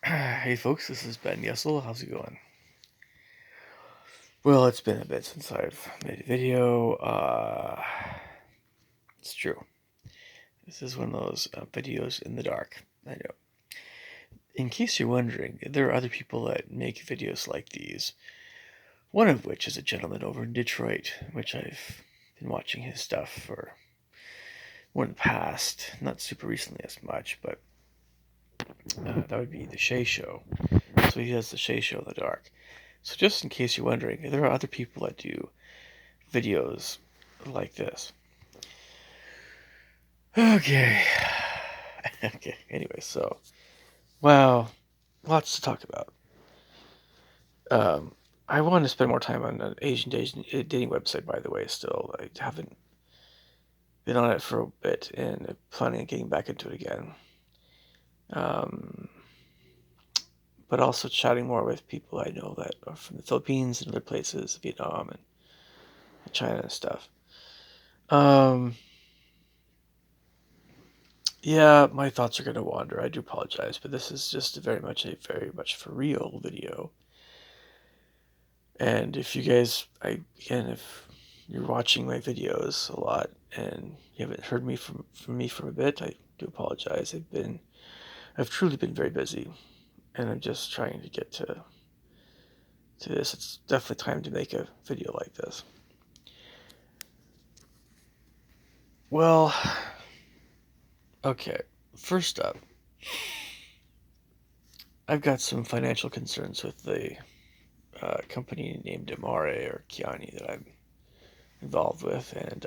Hey folks, this is Ben Yessel. How's it going? Well, it's been a bit since I've made a video. It's true. This is one of those videos in the dark. I know. In case you're wondering, there are other people that make videos like these. One of which is a gentleman over in Detroit, which I've been watching his stuff for more in the past. Not super recently as much, but that would be the Shay Show. So he does the Shay Show in the dark. So just in case you're wondering, there are other people that do videos like this. Okay. Okay. Anyway, so wow, lots to talk about. Um, I want to spend more time on an Asian dating website. By the way, still I haven't been on it for a bit, and I'm planning on getting back into it again. Um, but also chatting more with people I know that are from the Philippines and other places, Vietnam and China and stuff. Um, Yeah, my thoughts are going to wander. I do apologize, but this is just very much for real video. And if you guys, if you're watching my videos a lot and you haven't heard from me for a bit, I do apologize. I've truly been very busy, and I'm just trying to get to this. It's definitely time to make a video like this. Well, okay. First up, I've got some financial concerns with the company named Amare or Kyani that I'm involved with, and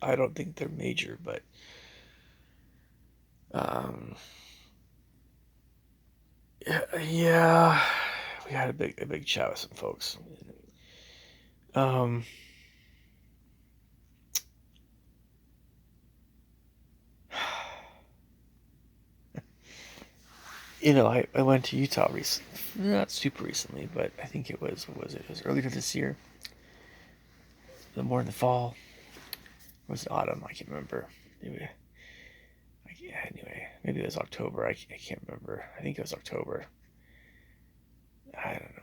I don't think they're major, but um, yeah, we had a big chat with some folks. Um, I went to Utah recently, not super recently, but I think it was earlier this year, more in the fall, or was it autumn? I can't remember. Maybe, anyway, maybe it was October. I can't remember. I think it was October. I don't know.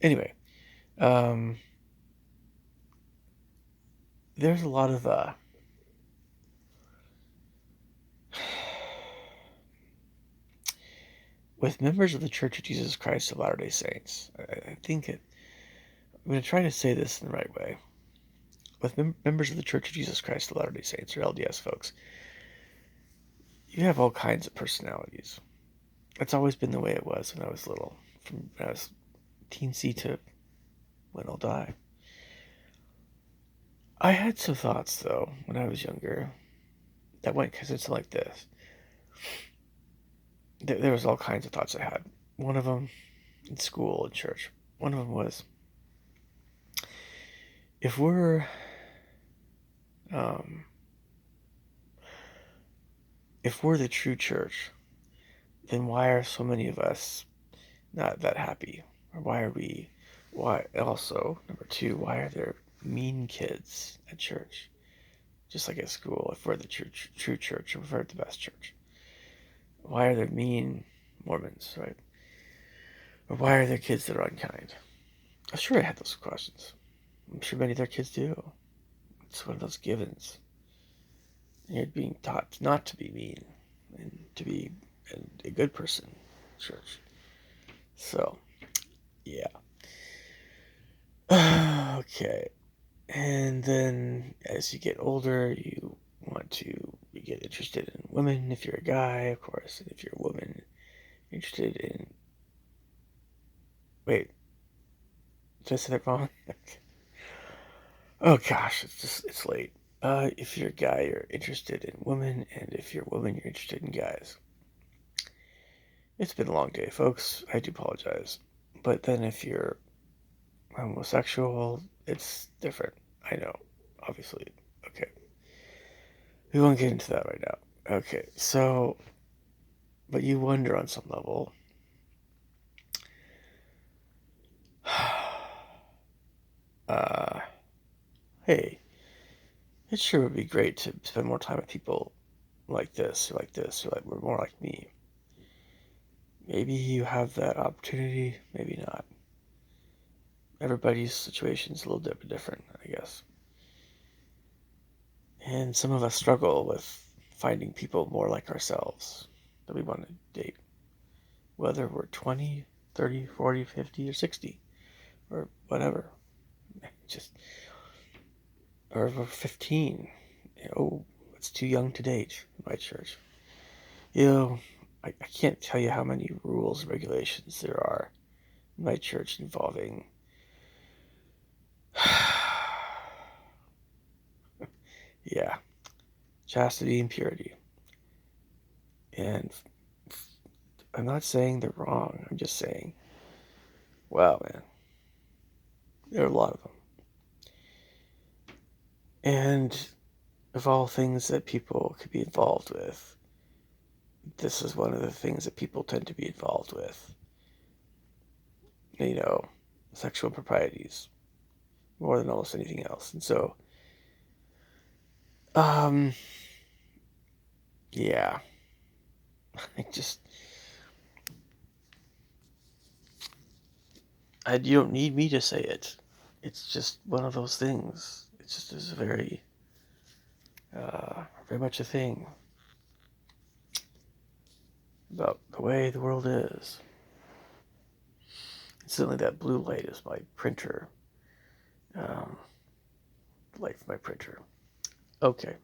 Anyway, um, there's a lot of with members of the Church of Jesus Christ of Latter-day Saints. I think I'm going to try to say this in the right way. With members of the Church of Jesus Christ of Latter-day Saints, or LDS folks, you have all kinds of personalities. That's always been the way it was when I was little, from when I was teensy to when I'll die. I had some thoughts, though, when I was younger, that went because it's like this. There was all kinds of thoughts I had. One of them in school and church. One of them was, if we're um, if we're the true church, then why are so many of us not that happy? Or why also, number two, why are there mean kids at church? Just like at school, if we're the true church, if we're the best church. Why are there mean Mormons, right? Or why are there kids that are unkind? I'm sure I had those questions. I'm sure many of their kids do. It's one of those givens. You're being taught not to be mean and to be a good person, church. So, yeah. Okay. And then as you get older, you get interested in women if you're a guy, of course. And if you're a woman, you're interested in. Wait, did I say that wrong? Oh gosh, it's late. If you're a guy, you're interested in women, and if you're a woman, you're interested in guys. It's been a long day, folks. I do apologize. But then if you're homosexual, it's different. I know, obviously. Okay. We won't get into that right now. Okay, so, but you wonder on some level, uh, hey, it sure would be great to spend more time with people like this, you're like this, you're like we're more like me. Maybe you have that opportunity, maybe not. Everybody's situation is a little bit different, I guess. And some of us struggle with finding people more like ourselves that we want to date. Whether we're 20, 30, 40, 50, or 60, or whatever. Just, or we're 15. Oh, it's too young to date in my church. I can't tell you how many rules and regulations there are in my church involving yeah, chastity and purity. And I'm not saying they're wrong. I'm just saying, wow, man, there are a lot of them. And of all things that people could be involved with, this is one of the things that people tend to be involved with. You know, sexual proprieties more than almost anything else. And so, um, yeah, I just, you don't need me to say it. It's just one of those things. It just is very much a thing about the way the world is. Certainly that blue light is my printer. Um, light for my printer. Okay.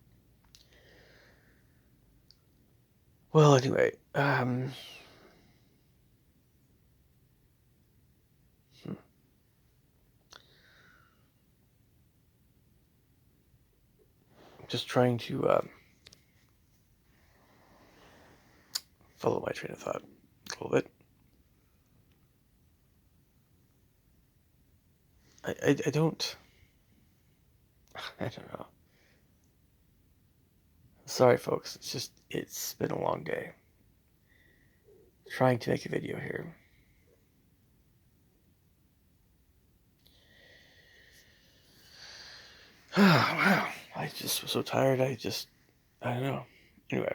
Well, anyway, just trying to follow my train of thought a little bit. I don't. I don't know. Sorry, folks. It's been a long day. Trying to make a video here. Wow. I just was so tired. I don't know. Anyway,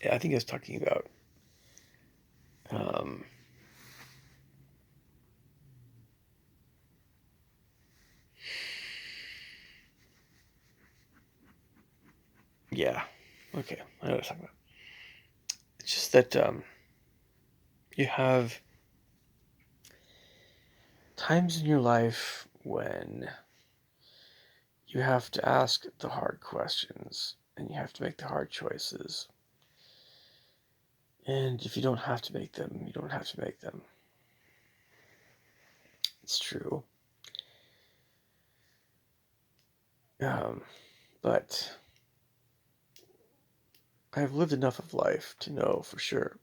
yeah, I think I was talking about, um, yeah. Okay, I know what I was talking about. It's just that, you have times in your life when you have to ask the hard questions and you have to make the hard choices. And if you don't have to make them, you don't have to make them. It's true. But I've lived enough of life to know for sure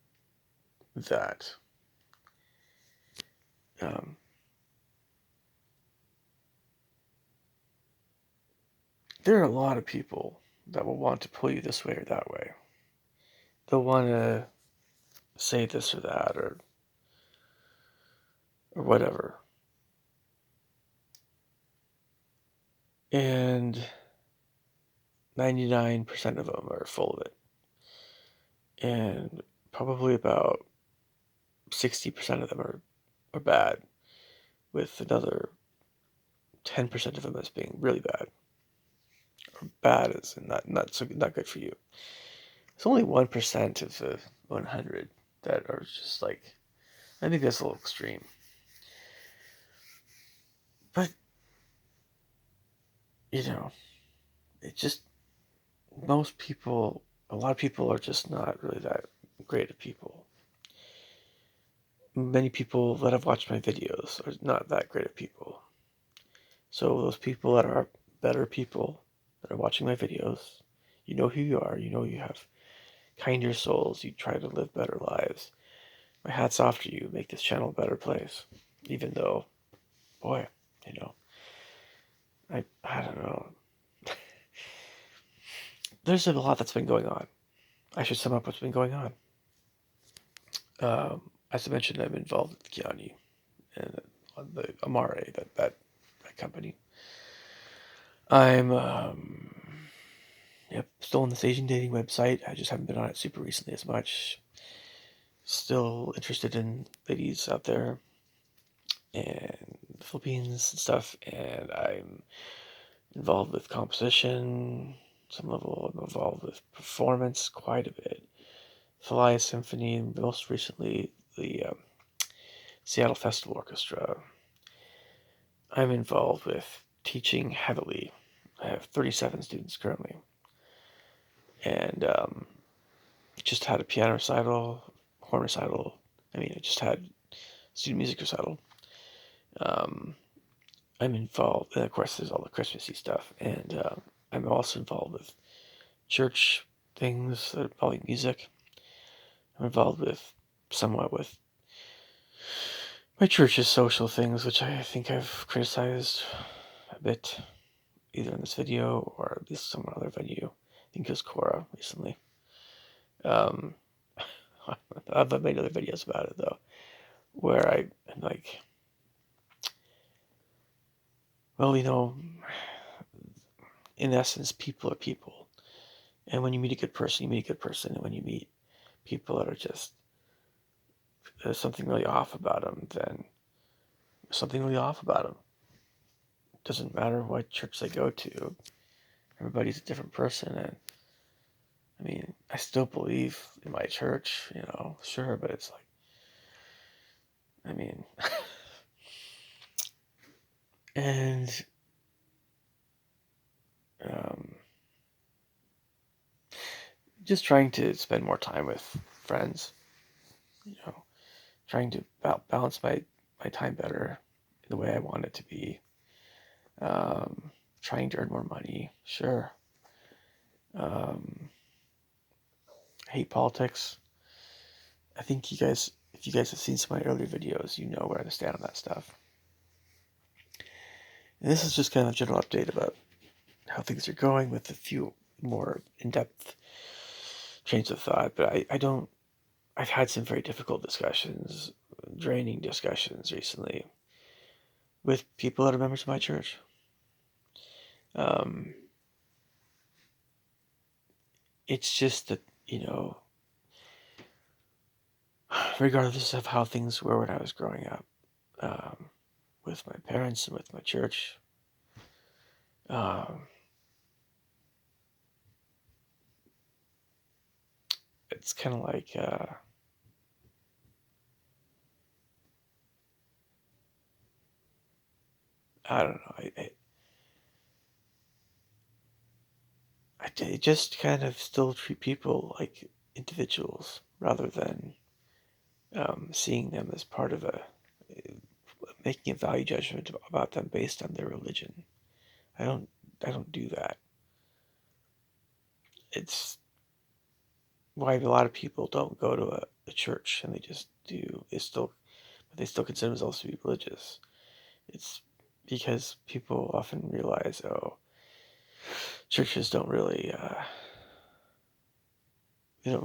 that um, there are a lot of people that will want to pull you this way or that way. They'll want to say this or that or whatever. And 99% of them are full of it. And probably about 60% of them are bad, with another 10% of them as being really bad. Or bad is not good for you. It's only 1% of the 100 that are just like, I think that's a little extreme. But, you know, it just, most people, a lot of people are just not really that great at people. Many people that have watched my videos are not that great at people. So those people that are better people that are watching my videos, you know who you are, you know you have kinder souls, you try to live better lives. My hat's off to you, make this channel a better place. Even though, boy, you know, I don't know. There's a lot that's been going on. I should sum up what's been going on. As I mentioned, I'm involved with Kyani and on the Amare, that company. I'm still on the Asian dating website. I just haven't been on it super recently as much. Still interested in ladies out there and the Philippines and stuff, and I'm involved with composition, some level. I'm involved with performance quite a bit. Philly Symphony, and most recently the Seattle Festival Orchestra. I'm involved with teaching heavily. I have 37 students currently, and just had a piano recital, horn recital. I just had student music recital. Um, I'm involved, and of course, there's all the Christmassy stuff, and I'm also involved with church things that involve music. I'm involved with somewhat with my church's social things, which I think I've criticized a bit, either in this video or at least some other venue. I think it was Cora recently. Um, I've made other videos about it though, where I'm like, well, in essence, people are people. And when you meet a good person, you meet a good person. And when you meet people that are just, there's something really off about them, then there's something really off about them. It doesn't matter what church they go to. Everybody's a different person. And I still believe in my church, sure, but it's like, I mean, and um, just trying to spend more time with friends, trying to balance my time better the way I want it to be. Trying to earn more money, sure. I hate politics. I think if you guys have seen some of my earlier videos, you know where I stand on that stuff. And this is just kind of a general update about how things are going with a few more in-depth trains of thought. But I've had some very difficult discussions, draining discussions recently with people that are members of my church. It's just that, regardless of how things were when I was growing up, with my parents and with my church, it's kind of like, I don't know. I just kind of still treat people like individuals rather than seeing them as part of making a value judgment about them based on their religion. I don't do that. It's why a lot of people don't go to a church, and they still consider themselves to be religious. It's because people often realize, churches they don't really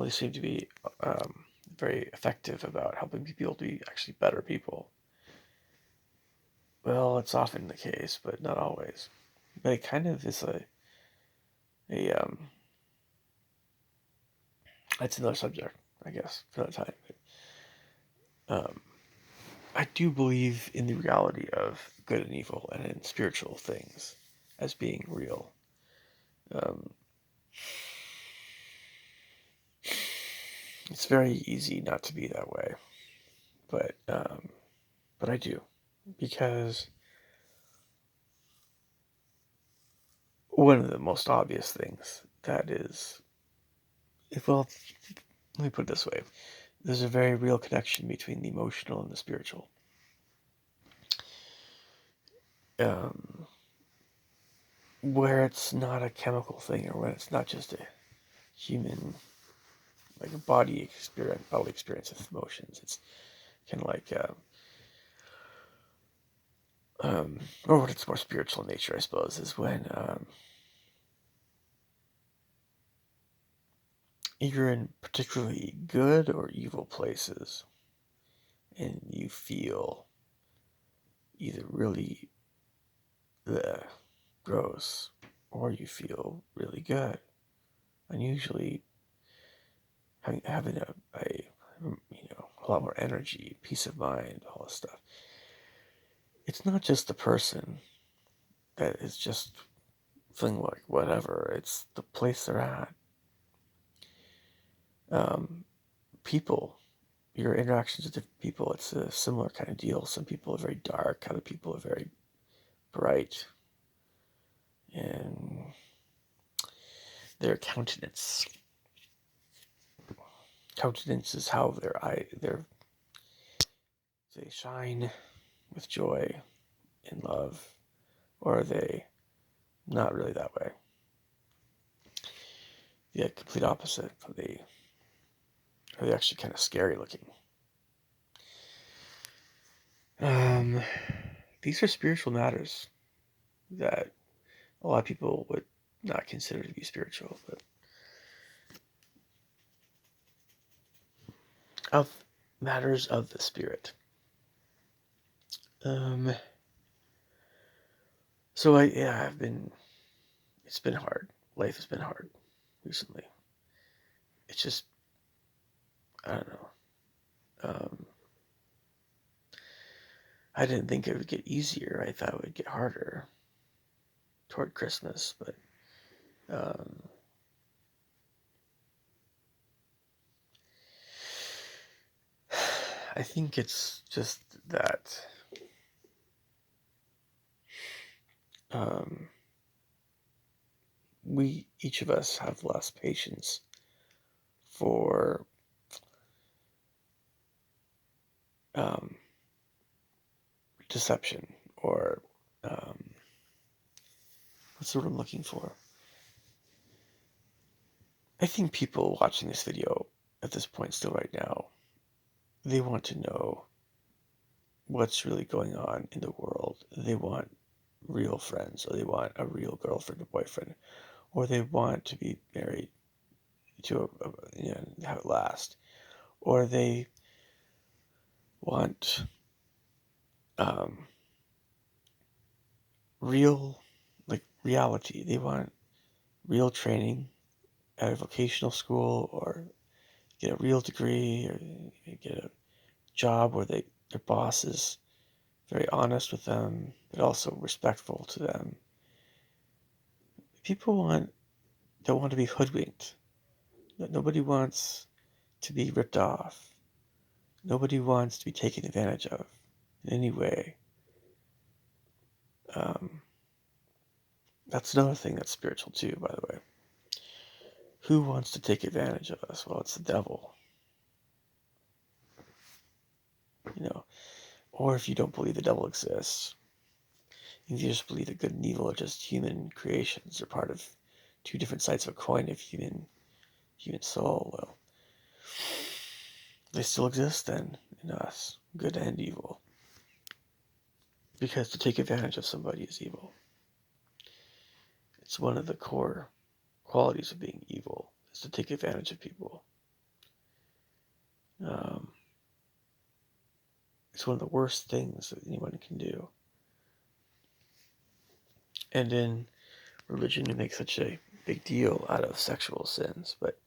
seem to be very effective about helping people to be actually better people. Well, it's often the case, but not always. But it kind of is a that's another subject, I guess, for that time. But, I do believe in the reality of good and evil and in spiritual things as being real. Um, it's very easy not to be that way, but I do, because one of the most obvious things that is, well, let me put it this way: there's a very real connection between the emotional and the spiritual. Where it's not a chemical thing, or when it's not just a human, like a bodily experience with emotions. It's kind of like, or what it's more spiritual in nature, I suppose, is when you're in particularly good or evil places, and you feel either really gross or you feel really good. unusually having a lot more energy, peace of mind, all this stuff. It's not just the person that is just feeling like whatever. It's the place they're at. Um, People, your interactions with different people, it's a similar kind of deal. Some people are very dark, other people are very bright, and their countenance is how they shine with joy and love, or are they not really that way? The complete opposite. Are they actually kind of scary looking? Um, these are spiritual matters that a lot of people would not consider to be spiritual, but of matters of the spirit. Um, so it's been hard. Life has been hard recently. It's just, I don't know. Um, I didn't think it would get easier. I thought it would get harder toward Christmas, but um, I think it's just that um, each of us have less patience for um, deception or what's the word I'm looking for? I think people watching this video at this point still right now, they want to know what's really going on in the world. They want real friends, or they want a real girlfriend or boyfriend, or they want to be married to have it last, or they want um, real, like reality. They want real training at a vocational school, or get a real degree, or get a job where their boss is very honest with them, but also respectful to them. People don't want to be hoodwinked. Nobody wants to be ripped off. Nobody wants to be taken advantage of in any way. Um, that's another thing that's spiritual too, by the way. Who wants to take advantage of us? Well, it's the devil. You know, or if you don't believe the devil exists, if you just believe that good and evil are just human creations, they're part of two different sides of a coin of human soul. Well, they still exist then in us, good and evil. Because to take advantage of somebody is evil. It's one of the core qualities of being evil, is to take advantage of people. Um, it's one of the worst things that anyone can do. And in religion, we make such a big deal out of sexual sins, but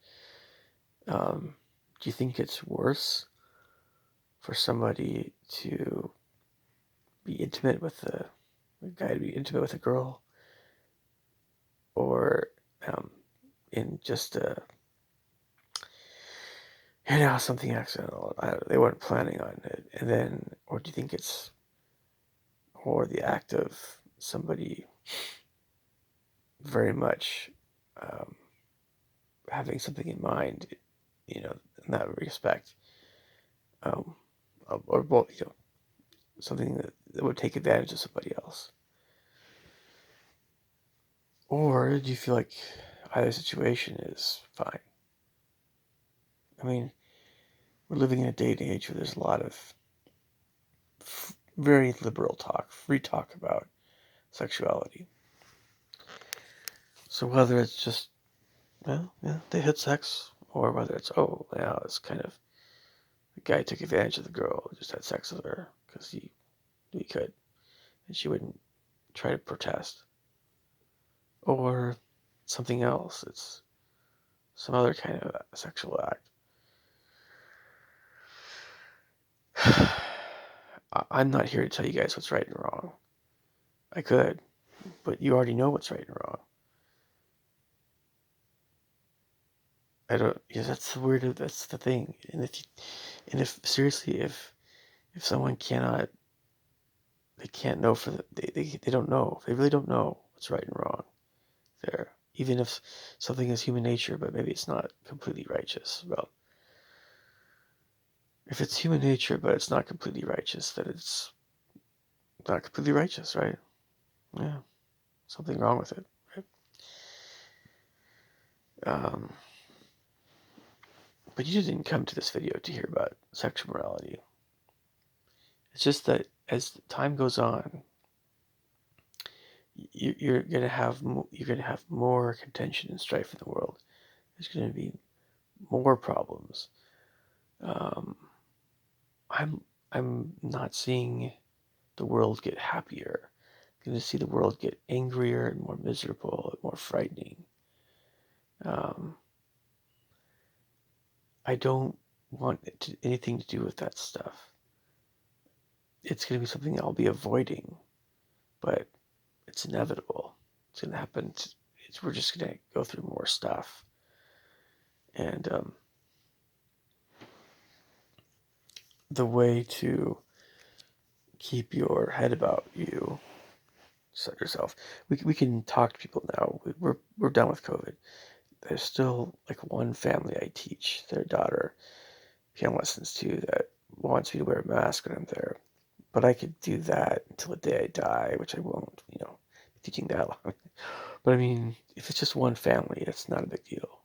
do you think it's worse for somebody to be intimate with a guy to be intimate with a girl, or um, in just something accidental? They weren't planning on it, and then, or do you think it's or the act of somebody very much um, having something in mind, in that respect, um, or something that would take advantage of somebody else? Or do you feel like either situation is fine? I mean, we're living in a day and age where there's a lot of very liberal talk, free talk about sexuality. So whether it's just, well, yeah, they had sex, or whether it's, oh, yeah, it's kind of, the guy took advantage of the girl, just had sex with her because he could, and she wouldn't try to protest. Or something else. It's some other kind of sexual act. I'm not here to tell you guys what's right and wrong. I could, but you already know what's right and wrong. I don't. Yeah, that's the weird. That's the thing. And if seriously, if someone cannot, they can't know for they don't know. They really don't know what's right and wrong there. Even if something is human nature, but maybe it's not completely righteous. Well, if it's human nature, but it's not completely righteous, then it's not completely righteous, right? Yeah, something wrong with it, right? Um, but you didn't come to this video to hear about sexual morality. It's just that as time goes on, you're gonna have more contention and strife in the world. There's gonna be more problems. Um, I'm I'm not seeing the world get happier. I'm gonna see the world get angrier and more miserable and more frightening. Um, I don't want anything to do with that stuff. It's gonna be something I'll be avoiding, but it's inevitable. It's gonna happen. We're just gonna go through more stuff, and the way to keep your head about you, set yourself. We can talk to people now. We're done with COVID. There's still like one family I teach. Their daughter piano lessons to that wants me to wear a mask when I'm there. But I could do that until the day I die, which I won't. Teaching that long. But I mean, if it's just one family, it's not a big deal.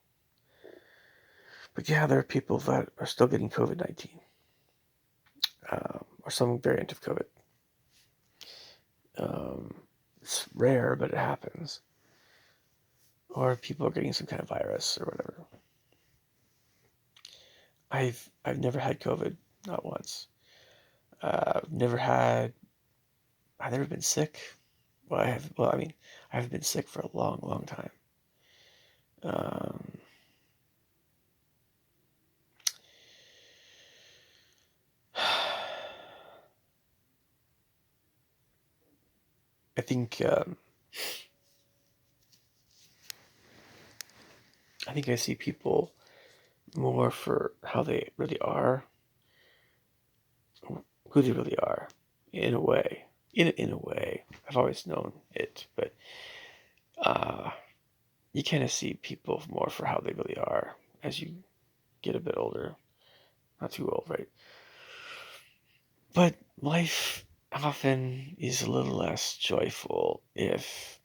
But yeah, there are people that are still getting COVID-19, or some variant of COVID. It's rare, but it happens. Or people are getting some kind of virus or whatever. I've never had COVID, not once. I've never been sick. Well, I have. Well, I mean, I haven't been sick for a long, long time. Um, I think I see people more for how they really are, who they really are, in a way. In a way, I've always known it, but uh, you kind of see people more for how they really are as you get a bit older. Not too old, right? But life often is a little less joyful if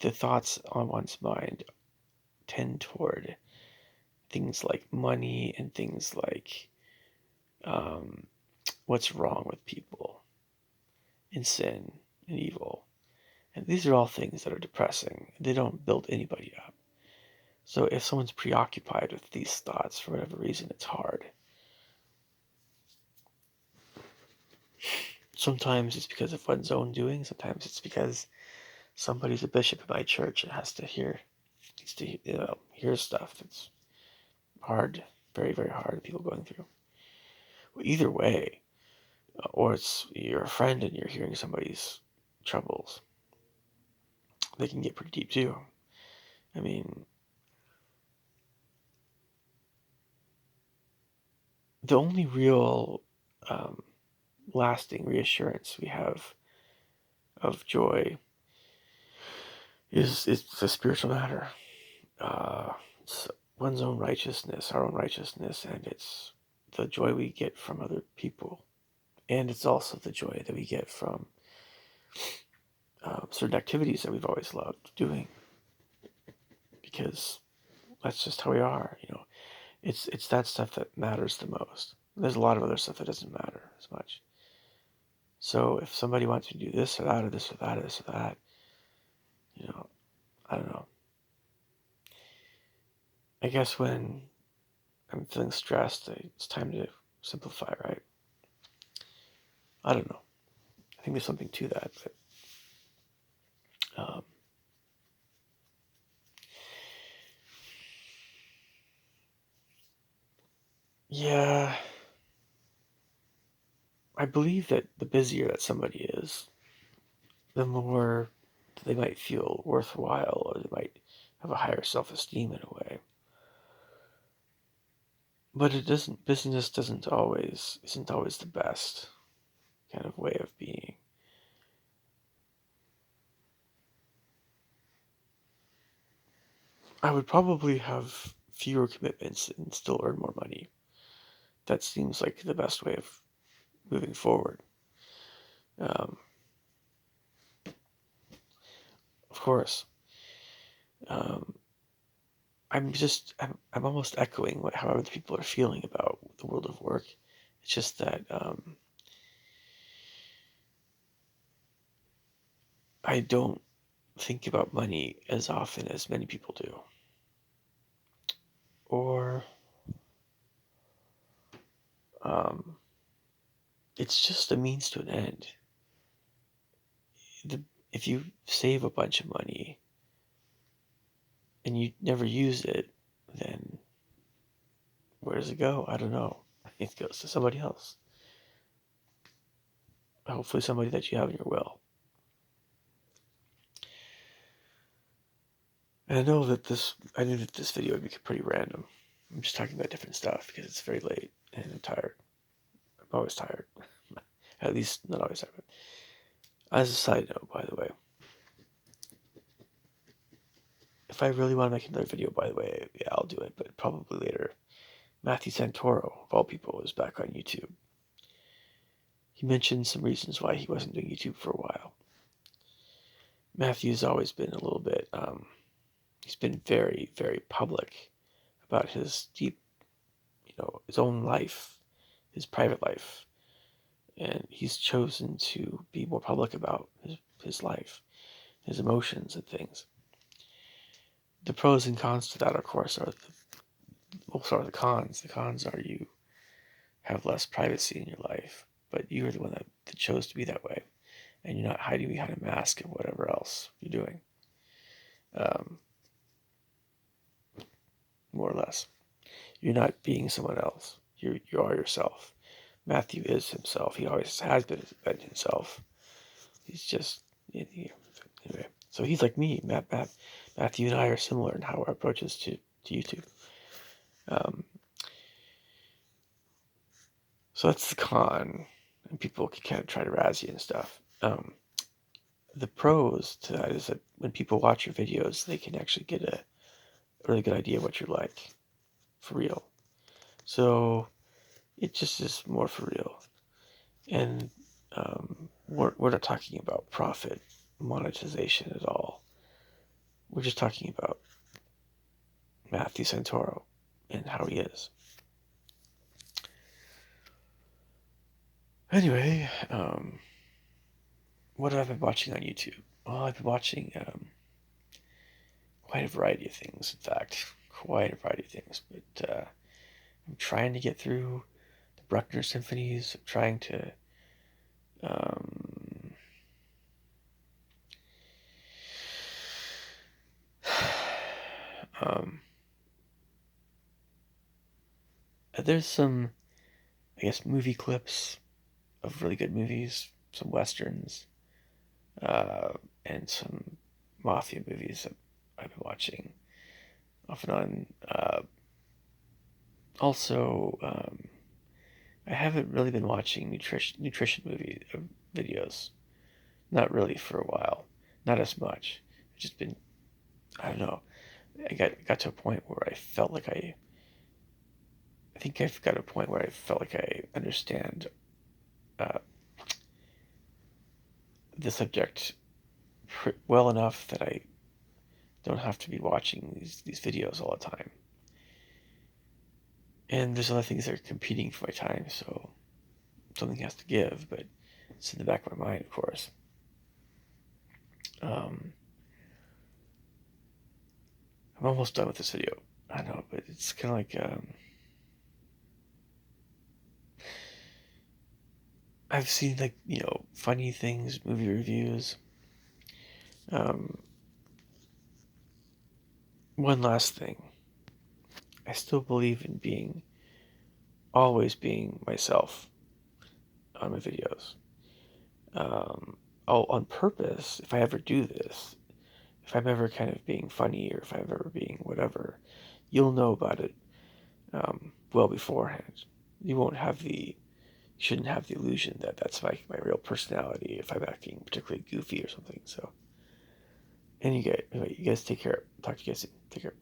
the thoughts on one's mind tend toward things like money and things like um, what's wrong with people and sin and evil. And these are all things that are depressing. They don't build anybody up. So if someone's preoccupied with these thoughts for whatever reason, it's hard. Sometimes it's because of one's own doing. Sometimes it's because somebody's a bishop in my church and needs to hear stuff that's hard, very, very hard, people going through. Well, either way, or it's you're a friend and you're hearing somebody's troubles, they can get pretty deep too. I mean, the only real um, lasting reassurance we have of joy is it's a spiritual matter. It's one's own righteousness, our own righteousness, and it's the joy we get from other people. And it's also the joy that we get from certain activities that we've always loved doing, because that's just how we are. It's that stuff that matters the most. There's a lot of other stuff that doesn't matter as much. So if somebody wants to do this or that or this or that or this or that, you know, I don't know. I guess when I'm feeling stressed, it's time to simplify, right? I don't know. I think there's something to that, but um, Yeah, I believe that the busier that somebody is, the more they might feel worthwhile, or they might have a higher self-esteem in a way. But it doesn't. Business isn't always the best kind of way of being. I would probably have fewer commitments and still earn more money. That seems like the best way of moving forward. Um, of course, um, I'm almost echoing how other people are feeling about the world of work. It's just that I don't think about money as often as many people do, or um, it's just a means to an end. The, if you save a bunch of money and you never use it, then where does it go? I don't know. It goes to somebody else. Hopefully somebody that you have in your will. And I knew that this video would be pretty random. I'm just talking about different stuff because it's very late and I'm tired. I'm always tired. At least not always tired. As a side note, by the way, if I really want to make another video, by the way, yeah, I'll do it, but probably later. Matthew Santoro, of all people, is back on YouTube. He mentioned some reasons why he wasn't doing YouTube for a while. Matthew's always been a little bit, he's been very, very public about his deep, his own life, his private life. And he's chosen to be more public about his life, his emotions and things. The pros and cons to that, of course, we'll start with the cons. The cons are you have less privacy in your life, but you're the one that chose to be that way, and you're not hiding behind a mask of whatever else you're doing, um, more or less. You're not being someone else. You are yourself. Matthew is himself. He always has been himself. He's just anyway. So he's like me. Matthew and I are similar in how our approaches to YouTube. Um, so that's the con, and people can kind of try to razz you and stuff. The pros to that is that when people watch your videos, they can actually get a really good idea of what you're like for real. So it just is more for real. And we're not talking about profit monetization at all. We're just talking about Matthew Santoro and how he is. Anyway, what have I been watching on YouTube? Well, I've been watching quite a variety of things, in fact. Quite a variety of things. But I'm trying to get through the Bruckner symphonies. I'm trying to um, um, there's some, I guess, movie clips of really good movies, some westerns, uh, and some mafia movies that I've been watching off and on. Also, I haven't really been watching nutrition movie videos. Not really for a while. Not as much. I've just been, I don't know. I got to a point where I felt like I think I've got a point where I felt like I understand uh, the subject well enough that I don't have to be watching these videos all the time. And there's other things that are competing for my time, so something has to give, but it's in the back of my mind, of course. Um, I'm almost done with this video. I know, but it's kind of like I've seen like funny things, movie reviews. Um, One last thing, I still believe in being always being myself on my videos. I'll on purpose, if I ever do this, if I'm ever kind of being funny or if I'm ever being whatever, you'll know about it well beforehand. You won't have the, you shouldn't have the illusion that that's my real personality if I'm acting particularly goofy or something. So, anyway, you guys take care. Talk to you guys soon. Take care.